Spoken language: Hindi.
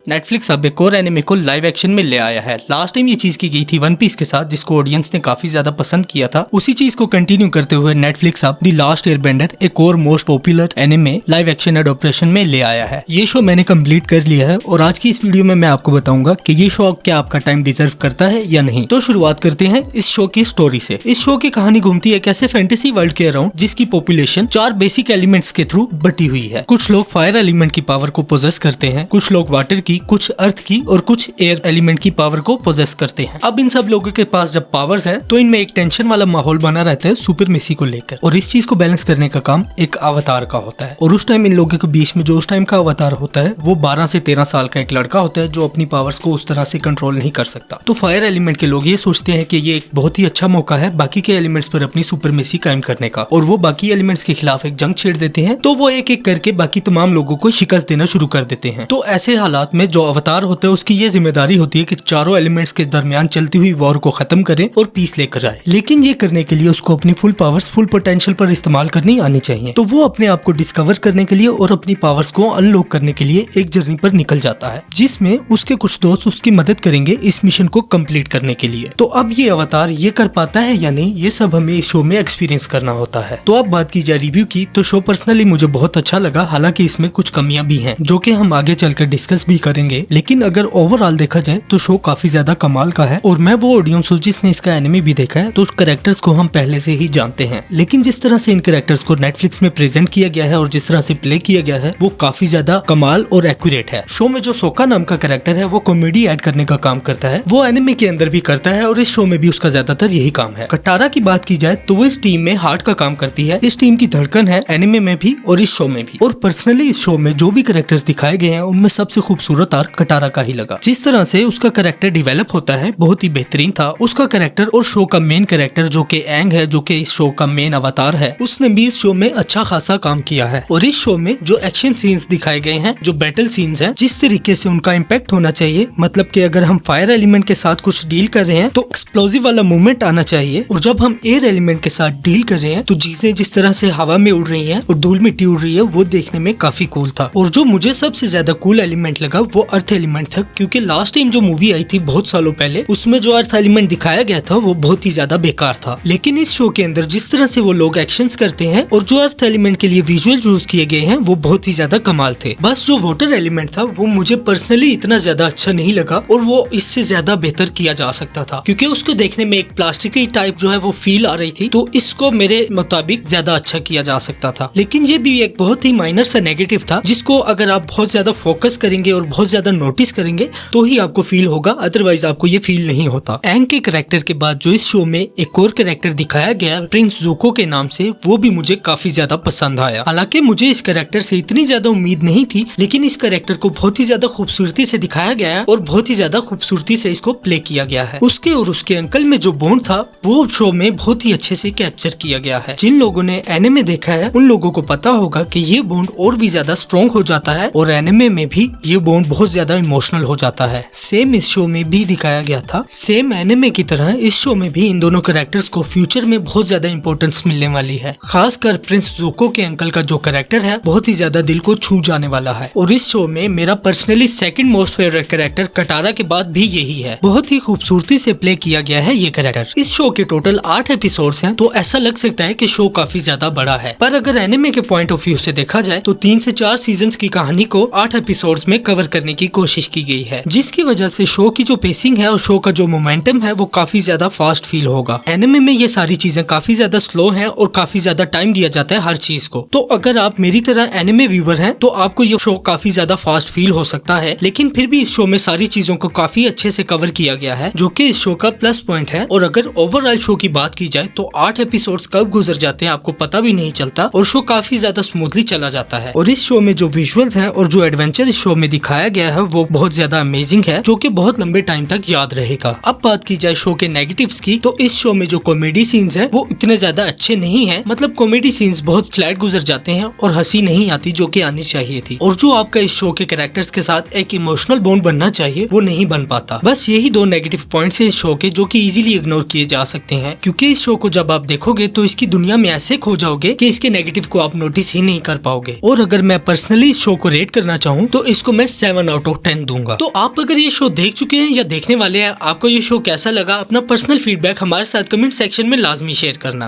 नेटफ्लिक्स अब एक और एनिमे को लाइव एक्शन में ले आया है। लास्ट टाइम ये चीज की गई थी वन पीस के साथ, जिसको ऑडियंस ने काफी ज्यादा पसंद किया था। उसी चीज को कंटिन्यू करते हुए नेटफ्लिक्स अब द लास्ट एयरबेंडर एक और most popular anime live action adaptation में ले आया है। ये शो मैंने कंप्लीट कर लिया है और आज की इस वीडियो में मैं आपको बताऊंगा कि ये शो क्या आपका टाइम डिजर्व करता है या नहीं। तो शुरुआत करते हैं इस शो की स्टोरी से। इस शो की कहानी घूमती है कैसे फैंटेसी वर्ल्ड के अराउंड, जिसकी पॉपुलेशन 4 बेसिक एलिमेंट्स के थ्रू बटी हुई है। कुछ लोग फायर एलिमेंट की पावर को पोजेस करते हैं, कुछ लोग वाटर की, कुछ अर्थ की और कुछ एयर एलिमेंट की पावर को पोजेस करते हैं। अब इन सब लोगों के पास जब पावर्स हैं तो इनमें एक टेंशन वाला माहौल बना रहता है सुपरमेसी को लेकर, और इस चीज को बैलेंस करने का काम एक अवतार का होता है। और उस टाइम इन लोगों के बीच में जो उस टाइम का अवतार होता है वो 12 से 13 साल का एक लड़का होता है जो अपनी पावर्स को उस तरह से कंट्रोल नहीं कर सकता। तो फायर एलिमेंट के लोग ये सोचते हैं कि ये एक बहुत ही अच्छा मौका है बाकी के एलिमेंट्स पर अपनी सुपरमेसी कायम करने का, और वो बाकी एलिमेंट्स के खिलाफ एक जंग छेड़ देते हैं। तो वो एक एक करके बाकी तमाम लोगों को शिकस्त देना शुरू कर देते हैं। तो ऐसे हालात में जो अवतार होता है उसकी ये जिम्मेदारी होती है कि चारों एलिमेंट्स के दरमियान चलती हुई वॉर को खत्म करे और पीस लेकर आए। लेकिन ये करने के लिए उसको अपनी फुल पावर्स फुल पोटेंशियल पर इस्तेमाल करनी आनी चाहिए। तो वो अपने आप को डिस्कवर करने के लिए और अपनी पावर्स को अनलॉक करने के लिए एक जर्नी पर निकल जाता है, जिसमें उसके कुछ दोस्त उसकी मदद करेंगे इस मिशन को कंप्लीट करने के लिए। तो अब ये अवतार ये कर पाता है या नहीं, ये सब हमें इस शो में एक्सपीरियंस करना होता है। तो अब बात की जाए रिव्यू की, तो शो पर्सनली मुझे बहुत अच्छा लगा। हालांकि इसमें कुछ कमियां भी हैं जो कि हम आगे चलकर डिस्कस भी करेंगे, लेकिन अगर ओवरऑल देखा जाए तो शो काफी ज्यादा कमाल का है। और मैं वो ऑडियंस हूँ जिसने इसका एनिमे भी देखा है, तो कैरेक्टर्स को हम पहले से ही जानते हैं, लेकिन जिस तरह से इन कैरेक्टर्स को नेटफ्लिक्स में प्रेजेंट किया गया है और जिस तरह से प्ले किया गया है वो काफी ज्यादा कमाल और एक्यूरेट है। शो में जो सोका नाम का कैरेक्टर है वो कॉमेडी ऐड करने का काम करता है, वो एनिमे के अंदर भी करता है और इस शो में भी उसका ज्यादातर यही काम है। कटारा की बात की जाए तो वो इस टीम में हार्ट का काम करती है। इस टीम की धड़कन है एनिमे में भी और इस शो में भी। और पर्सनली इस शो में जो भी कैरेक्टर्स दिखाए गए हैं उनमें सबसे खूबसूरत आर्क कटारा का ही लगा। जिस तरह से उसका कैरेक्टर डेवलप होता है बहुत ही बेहतरीन था। उसका कैरेक्टर और शो का मेन कैरेक्टर जो कि एंग है, जो कि इस शो का मेन अवतार है, उसने भी इस शो में अच्छा खासा काम किया है। और इस शो में जो एक्शन सीन्स दिखाए गए हैं, जो बैटल सीन्स हैं, जिस तरीके से उनका इम्पैक्ट होना चाहिए, मतलब कि अगर हम फायर एलिमेंट के साथ कुछ डील कर रहे हैं तो एक्सप्लोजिव वाला मूवमेंट आना चाहिए, और जब हम एयर एलिमेंट के साथ डील कर रहे हैं तो चीजें जिस तरह से हवा में उड़ रही हैं और धूल मिट्टी उड़ रही है वो देखने में काफी कूल था। और जो मुझे सबसे ज्यादा कूल एलिमेंट लगा वो अर्थ एलिमेंट था, क्योंकि लास्ट टाइम जो मूवी आई थी बहुत सालों पहले उसमें जो अर्थ एलिमेंट दिखाया गया था वो बहुत ही ज्यादा बेकार था। लेकिन इस शो के अंदर जिस तरह से वो लोग एक्शंस करते हैं और जो अर्थ एलिमेंट के लिए विजुअल यूज किए गए हैं वो बहुत ही ज्यादा कमाल थे। बस जो वाटर एलिमेंट था वो मुझे पर्सनली इतना ज्यादा अच्छा नहीं लगा और वो इससे ज्यादा बेहतर किया जा सकता था, क्योंकि उसको देखने में एक प्लास्टिकी टाइप जो है वो फील आ रही थी। तो इसको मेरे मुताबिक ज्यादा अच्छा किया जा सकता था। लेकिन ये भी एक बहुत ही माइनर सा नेगेटिव था, जिसको अगर आप बहुत ज्यादा फोकस करेंगे और बहुत ज्यादा नोटिस करेंगे तो ही आपको फील होगा, अदरवाइज आपको ये फील नहीं होता। एंग के कैरेक्टर के बाद जो इस शो में एक और कैरेक्टर दिखाया गया प्रिंस ज़ुको के नाम से, वो भी मुझे काफी ज्यादा पसंद आया। हालांकि मुझे इस कैरेक्टर से इतनी ज्यादा उम्मीद नहीं थी, लेकिन इस कैरेक्टर को बहुत ही ज्यादा खूबसूरती से दिखाया गया है और बहुत ही ज्यादा खूबसूरती से इसको प्ले किया गया है। उसके और उसके अंकल में जो बॉन्ड था वो शो में बहुत ही अच्छे से कैप्चर किया गया है। जिन लोगों ने एनिमे देखा है उन लोगों को पता होगा कि ये बॉन्ड और भी ज्यादा स्ट्रॉन्ग हो जाता है और एनिमे में भी ये बॉन्ड बहुत ज्यादा इमोशनल हो जाता है। सेम इस शो में भी दिखाया गया था। सेम एनिमे की तरह इस शो में भी इन दोनों कैरेक्टर्स को फ्यूचर में बहुत ज्यादा इंपॉर्टेंस मिलने वाली है। खासकर प्रिंस ज़ुको के अंकल का जो कैरेक्टर है बहुत ही ज्यादा दिल को छू जाने वाला है। और इस शो में मेरा personally second most favourite character Katara के बाद भी यही है। बहुत ही खूबसूरती से प्ले किया गया है ये कैरेक्टर। इस शो के टोटल 8 एपिसोड्स हैं, तो ऐसा लग सकता है कि शो काफी ज्यादा बड़ा है, पर अगर एनिमे के पॉइंट ऑफ व्यू से देखा जाए तो 3 से 4 सीजन्स की कहानी को 8 एपिसोड्स में कवर करने की कोशिश की गई है, जिसकी वजह से शो की जो पेसिंग है और शो का जो मोमेंटम है वो काफी ज्यादा फास्ट फील होगा। एनिमे में ये सारी चीजें काफी ज्यादा स्लो हैं और काफी ज्यादा टाइम दिया जाता है हर चीज को। तो अगर आप मेरी तरह एनिमे व्यूवर हैं तो आपको ये शो काफी ज्यादा फास्ट फील हो सकता है, लेकिन फिर भी इस शो में सारी चीजों को काफी अच्छे से कवर किया गया है, जो कि इस शो का प्लस पॉइंट है। और अगर ओवरऑल शो की बात की जाए तो 8 एपिसोड्स कब गुजर जाते हैं आपको पता भी नहीं चलता और शो काफी ज्यादा स्मूथली चला जाता है। और इस शो में जो विजुअल्स हैं और जो एडवेंचर इस शो में दिखाया गया है वो बहुत ज्यादा अमेजिंग है, जो कि बहुत लंबे टाइम तक याद रहेगा। अब बात की जाए शो के नेगेटिव्स की, तो इस शो में जो कॉमेडी सीन्स हैं वो इतने ज्यादा अच्छे नहीं है। मतलब कॉमेडी सीन्स बहुत फ्लैट गुजर जाते हैं और हंसी नहीं आती जो कि आनी चाहिए थी। और जो आपका इस शो के कैरेक्टर्स के साथ एक इमोशनल बॉन्ड बनना चाहिए वो नहीं बन पाता। बस यही 2 नेगेटिव पॉइंट्स हैं इस शो के, जो कि इजीली इग्नोर किए जा सकते हैं, क्योंकि इस शो को जब आप देखोगे तो इसकी दुनिया में ऐसे खो जाओगे कि इसके नेगेटिव को आप नोटिस ही नहीं कर पाओगे। और अगर मैं पर्सनली इस शो को रेट करना चाहूँ तो इसको मैं 7 7 आउट ऑफ 10 दूंगा। तो आप अगर ये शो देख चुके हैं या देखने वाले हैं, आपको ये शो कैसा लगा, अपना पर्सनल फीडबैक हमारे साथ कमेंट सेक्शन में लाजमी शेयर करना।